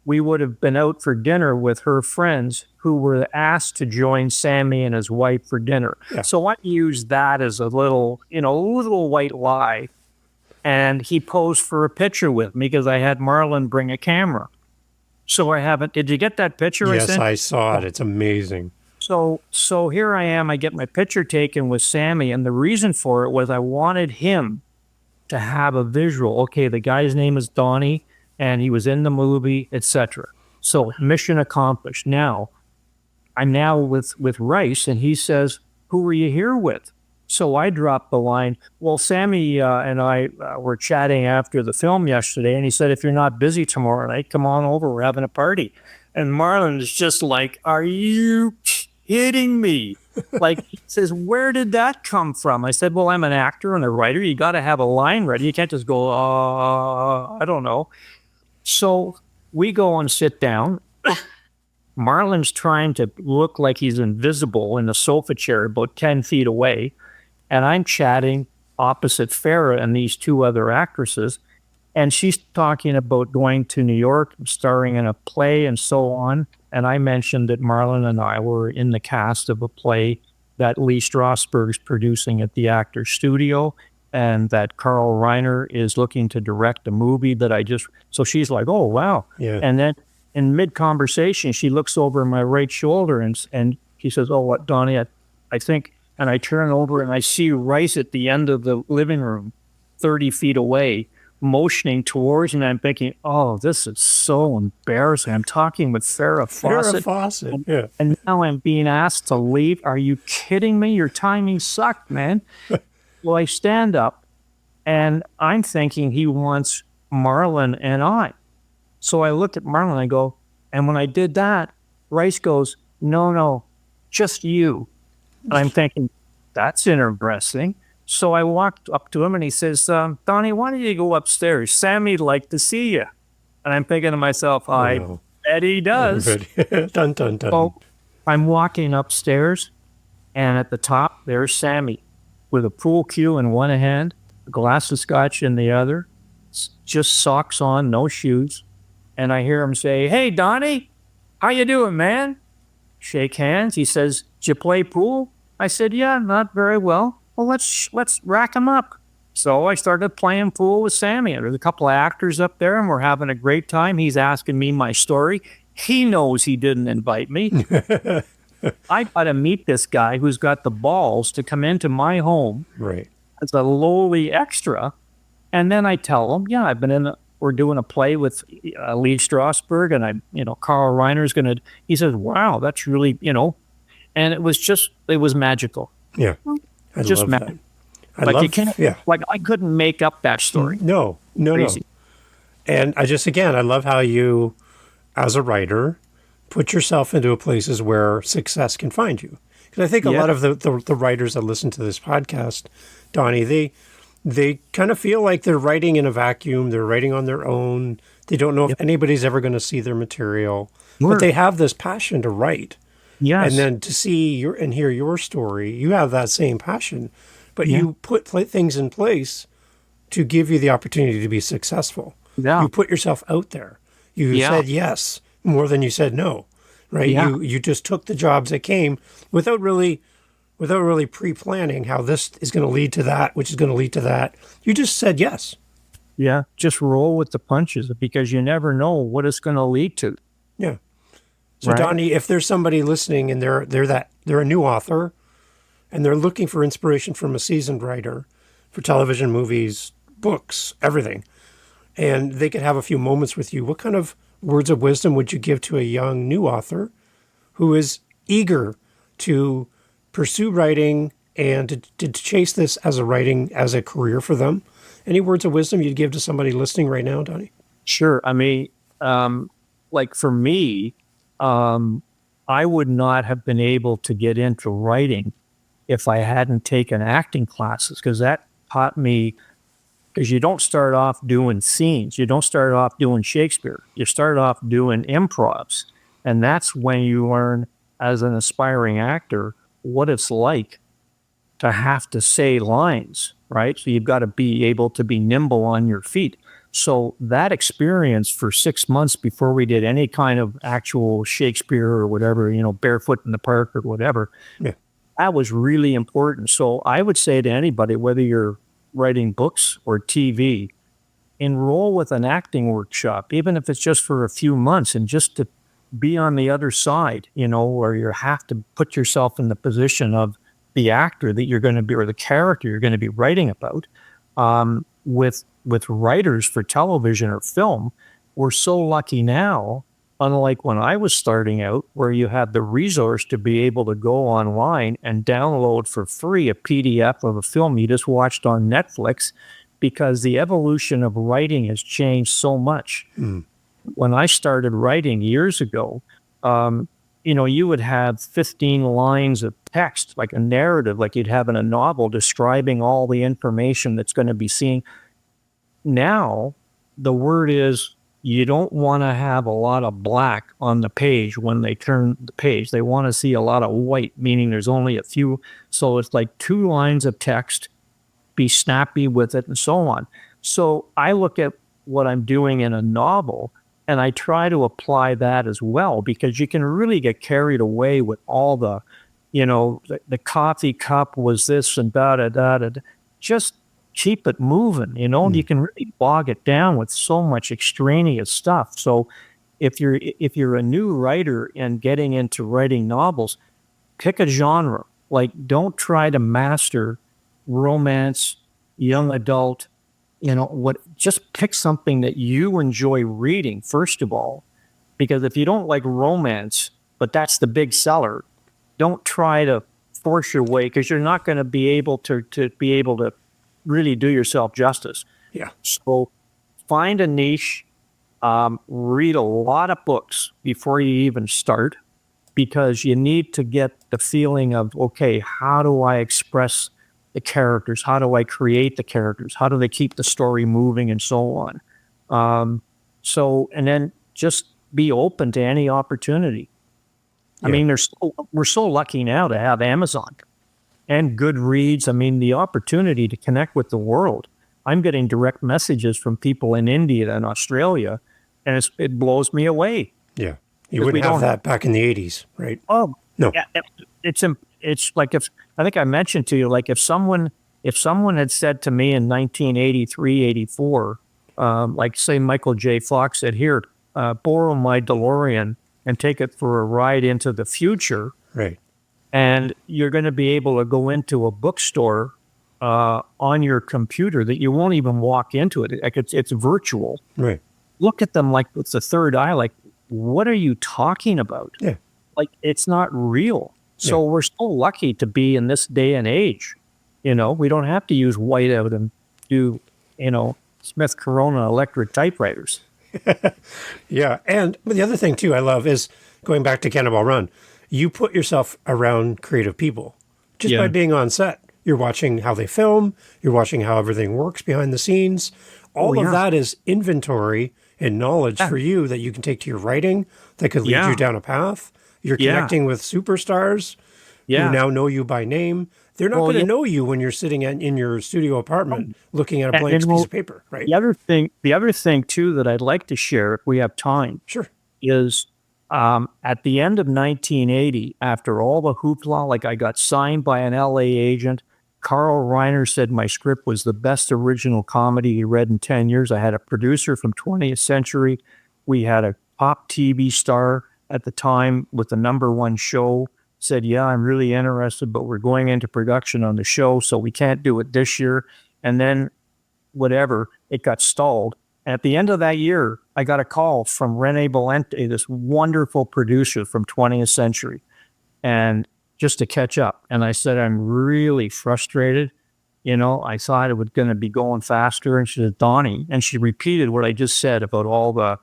we would have been out for dinner with her friends who were asked to join Sammy and his wife for dinner. Yeah. So I used that as a little white lie. And he posed for a picture with me because I had Marlon bring a camera. So I haven't. Did you get that picture? Yes, I saw it. It's amazing. So here I am. I get my picture taken with Sammy. And the reason for it was I wanted him to have a visual. Okay, the guy's name is Donny, and he was in the movie, etc. So mission accomplished. Now, I'm now with Rice, and he says, who are you here with? So I dropped the line, well, Sammy and I were chatting after the film yesterday, and he said, if you're not busy tomorrow night, come on over, we're having a party. And Marlon is just like, are you kidding me? Like, he says, where did that come from? I said, well, I'm an actor and a writer. You got to have a line ready. You can't just go, I don't know. So we go and sit down. Marlon's trying to look like he's invisible in the sofa chair about 10 feet away. And I'm chatting opposite Farrah and these two other actresses. And she's talking about going to New York, starring in a play and so on. And I mentioned that Marlon and I were in the cast of a play that Lee Strasberg's producing at the Actors Studio, and that Carl Reiner is looking to direct a movie that so she's like, oh, wow. Yeah. And then in mid-conversation, she looks over my right shoulder and she says, oh, what, Donny, I think, and I turn over and I see Rice at the end of the living room, 30 feet away, motioning towards me. And I'm thinking, oh, this is so embarrassing. I'm talking with Farrah Fawcett. Yeah. And now I'm being asked to leave. Are you kidding me? Your timing sucked, man. Well, I stand up, and I'm thinking he wants Marlon and I. So I looked at Marlon, and I go, and when I did that, Rice goes, no, just you. And I'm thinking, that's interesting. So I walked up to him, and he says, Donny, why don't you go upstairs? Sammy'd like to see you. And I'm thinking to myself, I bet he does. Dun, dun, dun. So I'm walking upstairs, and at the top, there's Sammy, with a pool cue in one hand, a glass of scotch in the other, just socks on, no shoes. And I hear him say, hey, Donny, how you doing, man? Shake hands. He says, did you play pool? I said, yeah, not very well. Well, let's rack him up. So I started playing pool with Sammy. There's a couple of actors up there, and we're having a great time. He's asking me my story. He knows he didn't invite me. I got to meet this guy who's got the balls to come into my home as a lowly extra. And then I tell him, yeah, we're doing a play with Lee Strasberg, and Carl Reiner's going to, he says, wow, that's really, and it was magical. Yeah. I love that. I couldn't make up that story. No. And I love how you, as a writer, put yourself into places where success can find you. Because I think a lot of the writers that listen to this podcast, Donny, they kind of feel like they're writing in a vacuum. They're writing on their own. They don't know if anybody's ever going to see their material. But they have this passion to write. Yes. And then to see and hear your story, you have that same passion. But you put things in place to give you the opportunity to be successul. Yeah. You put yourself out there. You said yes more than you said no, right? Yeah. You just took the jobs that came without really pre-planning how this is going to lead to that, which is going to lead to that. You just said yes. Yeah, just roll with the punches because you never know what it's going to lead to. Yeah. So right? Donnie, if there's somebody listening and they're a new author and they're looking for inspiration from a seasoned writer for television, movies, books, everything, and they could have a few moments with you, what kind of words of wisdom would you give to a young new author who is eager to pursue writing and to chase this as a career for them? Any words of wisdom you'd give to somebody listening right now, Donnie? Sure. I mean, like for me, I would not have been able to get into writing if I hadn't taken acting classes, because that taught me, because you don't start off doing scenes. You don't start off doing Shakespeare. You start off doing improvs. And that's when you learn as an aspiring actor what it's like to have to say lines, right? So you've got to be able to be nimble on your feet. So that experience for 6 months before we did any kind of actual Shakespeare or whatever, Barefoot in the Park or whatever, Yeah. that was really important. So I would say to anybody, whether you're writing books or TV, enroll with an acting workshop, even if it's just for a few months, and just to be on the other side, where you have to put yourself in the position of the actor that you're going to be, or the character you're going to be writing about. With writers for television or film, we're so lucky now, unlike when I was starting out, where you had the resource to be able to go online and download for free a PDF of a film you just watched on Netflix, because the evolution of writing has changed so much. When I started writing years ago, you would have 15 lines of text, like a narrative, like you'd have in a novel, describing all the information that's going to be seen. Now, the word is, you don't want to have a lot of black on the page when they turn the page. They want to see a lot of white, meaning there's only a few. So it's like 2 lines of text, be snappy with it, and so on. So I look at what I'm doing in a novel, and I try to apply that as well, because you can really get carried away with all the, the coffee cup was this and da-da-da-da. Just keep it moving, You can really bog it down with so much extraneous stuff. So if you're a new writer and getting into writing novels, pick a genre. Like, don't try to master romance, young adult, just pick something that you enjoy reading, first of all, because if you don't like romance, but that's the big seller, don't try to force your way, because you're not going to be able to really do yourself justice. Yeah. So find a niche, read a lot of books before you even start, because you need to get the feeling of, okay, how do I express the characters? How do I create the characters? How do they keep the story moving, and so on? And then just be open to any opportunity. I mean, we're so lucky now to have Amazon and Goodreads. I mean, the opportunity to connect with the world. I'm getting direct messages from people in India and Australia, and it blows me away. Yeah. You wouldn't have that back in the 80s, right? Oh, no. Yeah, it's like, if I think I mentioned to you, like if someone had said to me in 1983, 84, like say Michael J. Fox said, here, borrow my DeLorean and take it for a ride into the future. Right. And you're going to be able to go into a bookstore on your computer that you won't even walk into it. Like it's virtual. Right. Look at them like with the third eye, like, what are you talking about? Yeah. Like, it's not real. So we're so lucky to be in this day and age. We don't have to use whiteout and do, Smith Corona electric typewriters. Yeah. And the other thing too I love is, going back to Cannonball Run, you put yourself around creative people just by being on set. You're watching how they film. You're watching how everything works behind the scenes. All of that is inventory and knowledge for you that you can take to your writing, that could lead you down a path. You're connecting with superstars who now know you by name. They're not going to know you when you're sitting in your studio apartment looking at a blank piece of paper, right? The other thing too that I'd like to share, if we have time, is at the end of 1980, after all the hoopla, like I got signed by an LA agent. Carl Reiner said my script was the best original comedy he read in 10 years. I had a producer from 20th Century. We had top TV star at the time with the #1 show, said, yeah, I'm really interested, but we're going into production on the show, so we can't do it this year. And then whatever, it got stalled. And at the end of that year, I got a call from Rene Valente, this wonderful producer from 20th Century, and just to catch up. And I said, I'm really frustrated. I thought it was going to be going faster. And she said, Donny. And she repeated what I just said about all the,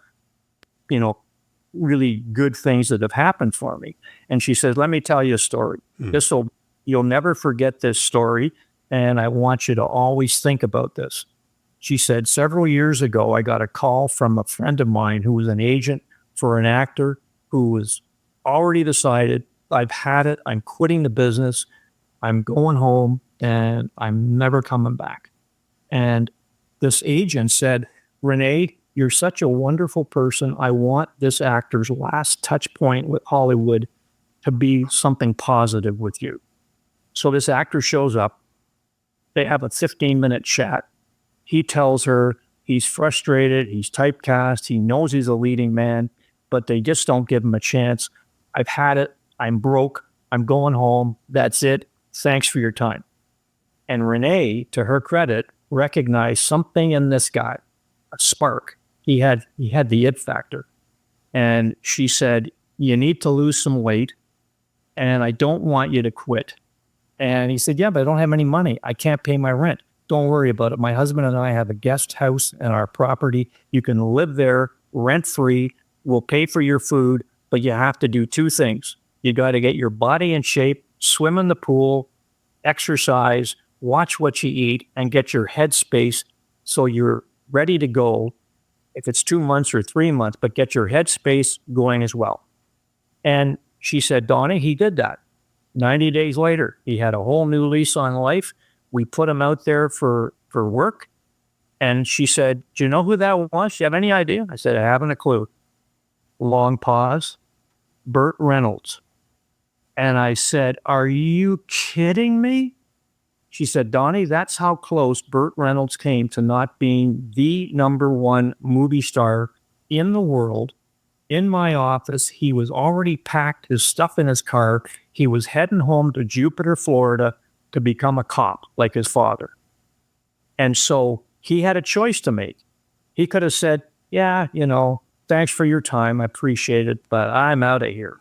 really good things that have happened for me. And she said, let me tell you a story. You'll never forget this story. And I want you to always think about this. She said, several years ago, I got a call from a friend of mine who was an agent for an actor who was already decided, I've had it. I'm quitting the business. I'm going home and I'm never coming back. And this agent said, Renee, you're such a wonderful person. I want this actor's last touch point with Hollywood to be something positive with you. So this actor shows up. They have a 15-minute chat. He tells her he's frustrated. He's typecast. He knows he's a leading man, but they just don't give him a chance. I've had it. I'm broke. I'm going home. That's it. Thanks for your time. And Renee, to her credit, recognized something in this guy, a spark. He had the it factor. And she said, you need to lose some weight, and I don't want you to quit. And he said, yeah, but I don't have any money. I can't pay my rent. Don't worry about it. My husband and I have a guest house in our property. You can live there rent-free. We'll pay for your food, but you have to do 2 things. You got to get your body in shape, swim in the pool, exercise, watch what you eat, and get your headspace so you're ready to go if it's 2 months or 3 months, but get your headspace going as well. And she said, Donny, he did that. 90 days later, he had a whole new lease on life. We put him out there for work. And she said, do you know who that was? Do you have any idea? I said, I haven't a clue. Long pause. Burt Reynolds. And I said, are you kidding me? She said, Donny, that's how close Burt Reynolds came to not being the #1 movie star in the world. In my office, he was already packed his stuff in his car. He was heading home to Jupiter, Florida to become a cop like his father. And so he had a choice to make. He could have said, yeah, thanks for your time. I appreciate it, but I'm out of here.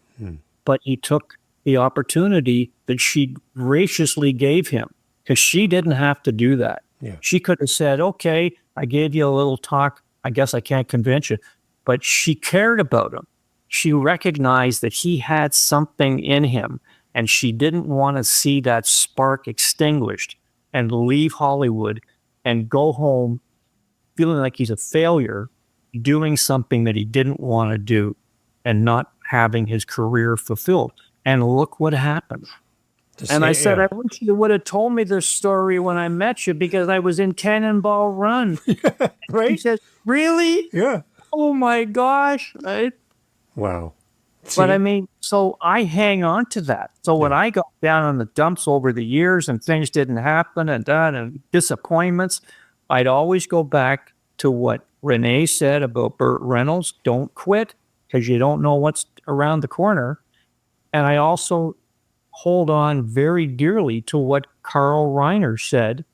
But he took the opportunity that she graciously gave him, because she didn't have to do that. Yeah. She could have said, okay, I gave you a little talk. I guess I can't convince you. But she cared about him. She recognized that he had something in him, and she didn't want to see that spark extinguished and leave Hollywood and go home feeling like he's a failure, doing something that he didn't want to do and not having his career fulfilled. And look what happened. I said, I wish you would have told me this story when I met you, because I was in Cannonball Run. Right? He says, really? Yeah. Oh my gosh. Wow. But I mean, so I hang on to that. So when I got down on the dumps over the years and things didn't happen and disappointments, I'd always go back to what Renee said about Burt Reynolds. Don't quit, because you don't know what's around the corner. And I also hold on very dearly to what Carl Reiner said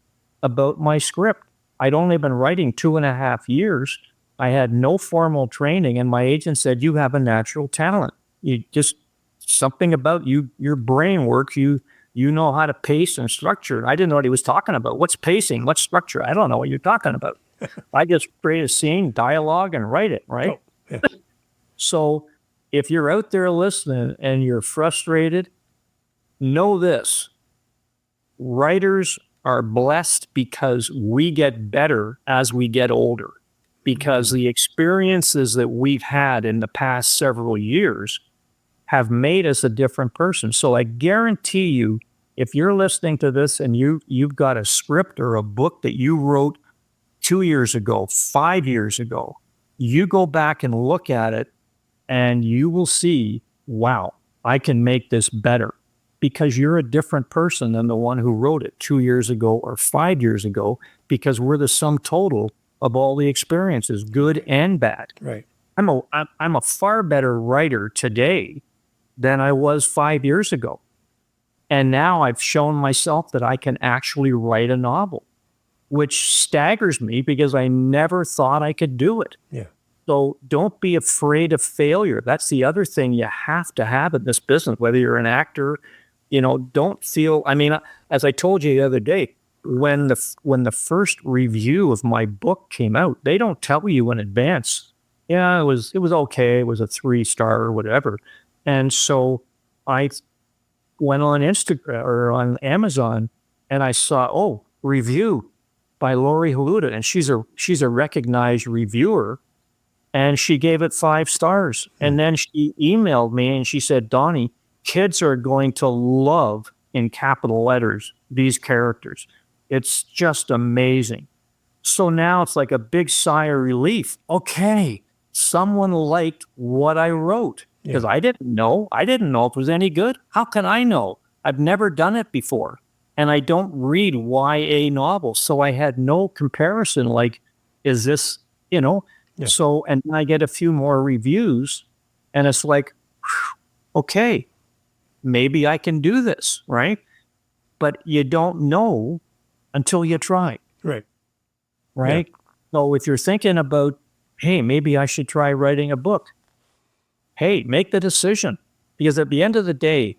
about my script. I'd only been writing 2.5 years. I had no formal training, and my agent said, you have a natural talent. You just, something about you, your brain works. You know how to pace and structure. I didn't know what he was talking about. What's pacing? What's structure? I don't know what you're talking about. I just create a scene, dialogue, and write it, right? Oh, yeah. So if you're out there listening and you're frustrated, know this. Writers are blessed because we get better as we get older, because the experiences that we've had in the past several years have made us a different person. So I guarantee you, if you're listening to this and you've got a script or a book that you wrote 2 years ago, 5 years ago, you go back and look at it and you will see, wow, I can make this better, because you're a different person than the one who wrote it 2 years ago or 5 years ago, because we're the sum total of all the experiences, good and bad. Right. I'm a far better writer today than I was 5 years ago. And now I've shown myself that I can actually write a novel, which staggers me because I never thought I could do it. Yeah. So don't be afraid of failure. That's the other thing you have to have in this business, whether you're an actor, don't feel, I mean, as I told you the other day, when the first review of my book came out, they don't tell you in advance. Yeah, it was okay. It was a 3-star or whatever. And so I went on Instagram or on Amazon and I saw, review by Lori Haluda. And she's a recognized reviewer. And she gave it 5 stars. And then she emailed me and she said, Donny, kids are going to love, in capital letters, these characters. It's just amazing. So now it's like a big sigh of relief. Okay, someone liked what I wrote because I didn't know. I didn't know if it was any good. How can I know? I've never done it before. And I don't read YA novels. So I had no comparison. Like, is this, So, and then I get a few more reviews and it's like, okay, maybe I can do this, right? But you don't know until you try. Right. Right. Yeah. So if you're thinking about, hey, maybe I should try writing a book. Hey, make the decision. Because at the end of the day,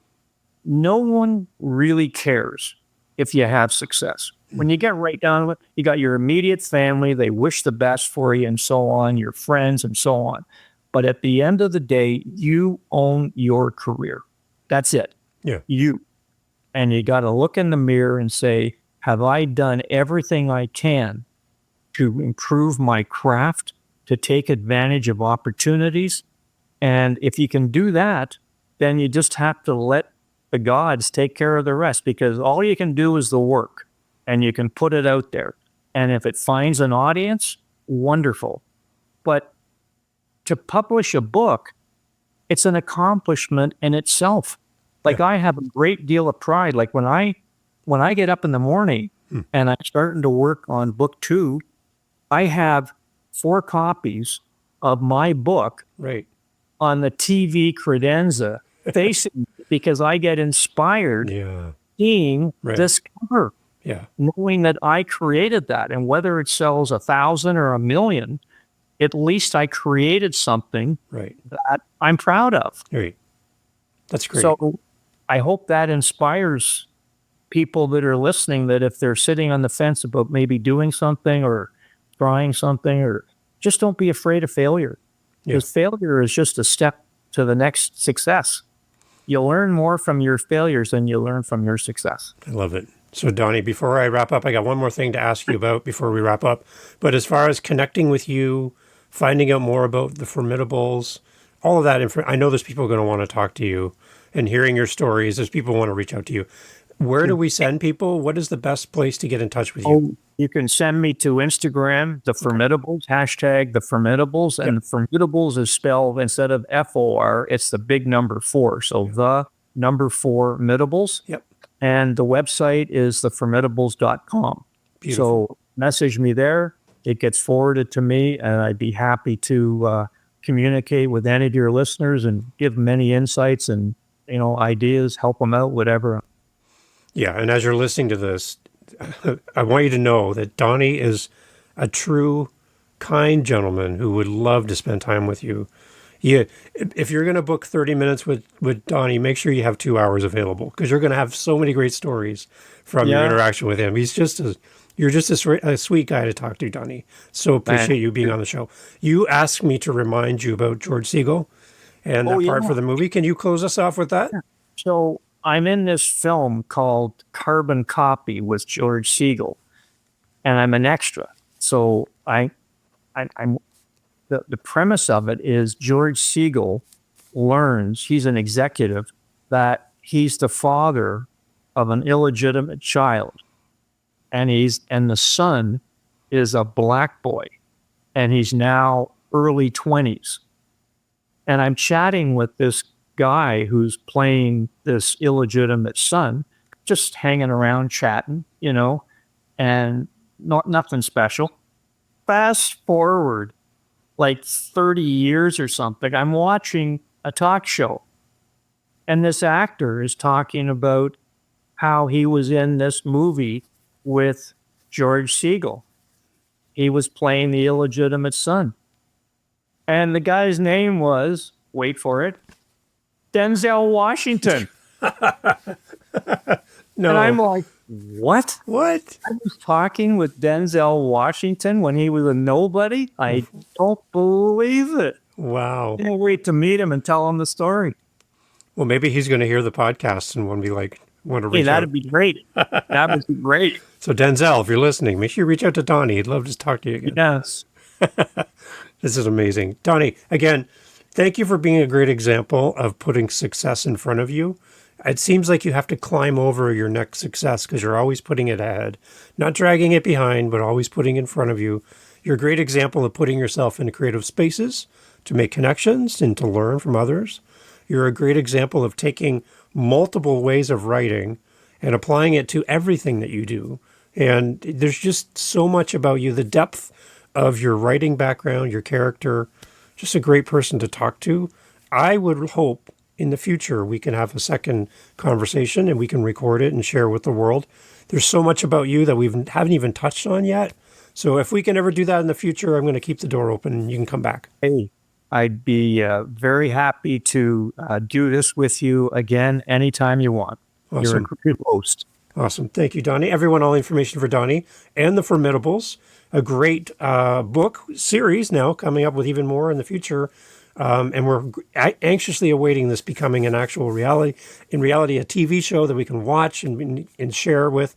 no one really cares if you have success. When you get right down to it, you got your immediate family, they wish the best for you and so on, your friends and so on. But at the end of the day, you own your career. That's it. Yeah. You. And you got to look in the mirror and say, have I done everything I can to improve my craft, to take advantage of opportunities? And if you can do that, then you just have to let the gods take care of the rest, because all you can do is the work and you can put it out there. And if it finds an audience, wonderful. But to publish a book, it's an accomplishment in itself. Like I have a great deal of pride. Like when I get up in the morning and I'm starting to work on book 2, I have 4 copies of my book on the TV credenza facing because I get inspired seeing this cover, knowing that I created that. And whether it sells 1,000 or 1,000,000, at least I created something that I'm proud of. Right. That's great. So I hope that inspires people that are listening, that if they're sitting on the fence about maybe doing something or trying something, or just don't be afraid of failure. Because failure is just a step to the next success. You'll learn more from your failures than you learn from your success. I love it. So, Donny, before I wrap up, I got one more thing to ask you about before we wrap up. But as far as connecting with you, finding out more about the Formidables, all of that, I know there's people going to want to talk to you, and hearing your stories, there's people who want to reach out to you. Where do we send people? What is the best place to get in touch with you? You can send me to Instagram, the Formidables, hashtag the Formidables. And the Formidables is spelled, instead of FOR, it's the big number 4. So the number 4 Midables. Yep. And the website is theformidables.com. So message me there. It gets forwarded to me, and I'd be happy to communicate with any of your listeners and give them any insights and ideas, help them out, whatever. Yeah, and as you're listening to this, I want you to know that Donny is a true, kind gentleman who would love to spend time with you. If you're going to book 30 minutes with Donny, make sure you have 2 hours available, because you're going to have so many great stories from your interaction with him. You're just a sweet guy to talk to, Donny. So appreciate you being on the show. You asked me to remind you about George Segal and that part for the movie. Can you close us off with that? So I'm in this film called Carbon Copy with George Segal, and I'm an extra. So I'm the premise of it is George Segal learns, he's an executive, that he's the father of an illegitimate child, and the son is a black boy, and he's now early 20s. And I'm chatting with this guy who's playing this illegitimate son, just hanging around chatting, and nothing special. Fast forward like 30 years or something, I'm watching a talk show. And this actor is talking about how he was in this movie with George Segal. He was playing the illegitimate son. And the guy's name was, wait for it, Denzel Washington. No. And I'm like, what? What? I was talking with Denzel Washington when he was a nobody? I don't believe it. Wow. I can't wait to meet him and tell him the story. Well, maybe he's going to hear the podcast and want to reach out. That'd be great. That would be great. So Denzel, if you're listening, make sure you reach out to Donny. He'd love to talk to you again. Yes. This is amazing. Donny, again, thank you for being a great example of putting success in front of you. It seems like you have to climb over your next success because you're always putting it ahead, not dragging it behind, but always putting in front of you. You're a great example of putting yourself in creative spaces to make connections and to learn from others. You're a great example of taking multiple ways of writing and applying it to everything that you do. And there's just so much about you, the depth of your writing background, your character, just a great person to talk to. I would hope in the future we can have a second conversation and we can record it and share with the world. There's so much about you that we haven't even touched on yet. So if we can ever do that in the future, I'm going to keep the door open and you can come back. Hey, I'd be very happy to do this with you again anytime you want. Awesome. You're a great host. Awesome. Thank you, Donny. Everyone, all the information for Donny and the Formidables, a great book series now coming up with even more in the future. And we're anxiously awaiting this becoming an actual reality, a TV show that we can watch and share with.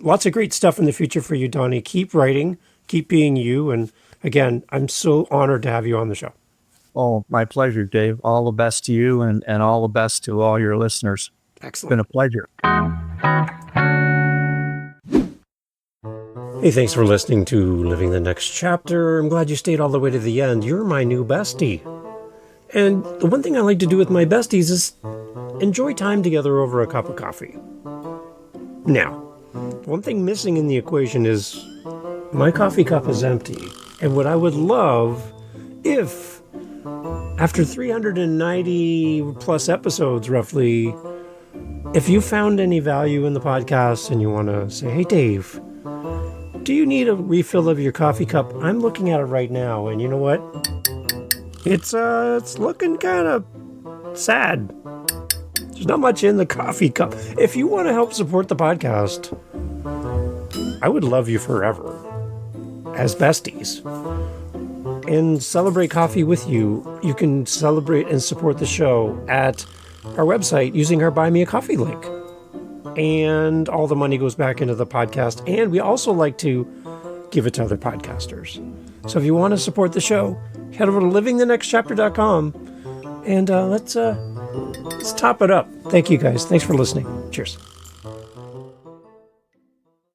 Lots of great stuff in the future for you, Donny. Keep writing, keep being you. And again, I'm so honored to have you on the show. Oh, my pleasure, Dave. All the best to you and all the best to all your listeners. Excellent. It's been a pleasure. Hey, thanks for listening to Living the Next Chapter. I'm glad you stayed all the way to the end. You're my new bestie. And the one thing I like to do with my besties is enjoy time together over a cup of coffee. Now, one thing missing in the equation is my coffee cup is empty. And what I would love if, after 390 plus episodes roughly, if you found any value in the podcast and you want to say, hey, Dave, do you need a refill of your coffee cup? I'm looking at it right now, and you know what? It's looking kind of sad. There's not much in the coffee cup. If you want to help support the podcast, I would love you forever as besties and celebrate coffee with you. You can celebrate and support the show at our website using our Buy Me a Coffee link. And all the money goes back into the podcast. And we also like to give it to other podcasters. So if you want to support the show, head over to livingthenextchapter.com and let's top it up. Thank you guys. Thanks for listening. Cheers.